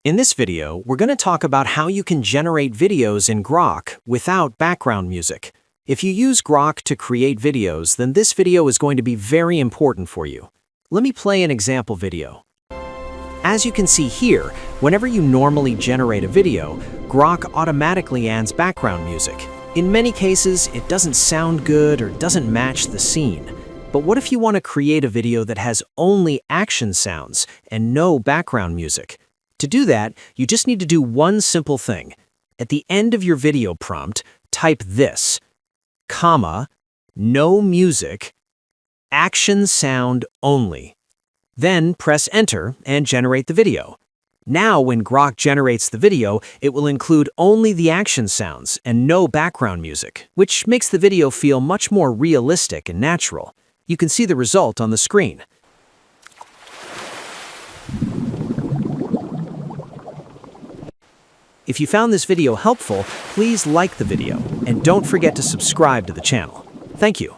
In this video, we're going to talk about how you can generate videos in Grok without background music. If you use Grok to create videos, then this video is going to be very important for you. Let me play an example video. As you can see here, whenever you normally generate a video, Grok automatically adds background music. In many cases, it doesn't sound good or doesn't match the scene. But what if you want to create a video that has only action sounds and no background music? To do that, you just need to do one simple thing. At the end of your video prompt, type this, comma, no music, action sound only. Then press enter and generate the video. Now when Grok generates the video, it will include only the action sounds and no background music, which makes the video feel much more realistic and natural. You can see the result on the screen. If you found this video helpful, please like the video and don't forget to subscribe to the channel. Thank you.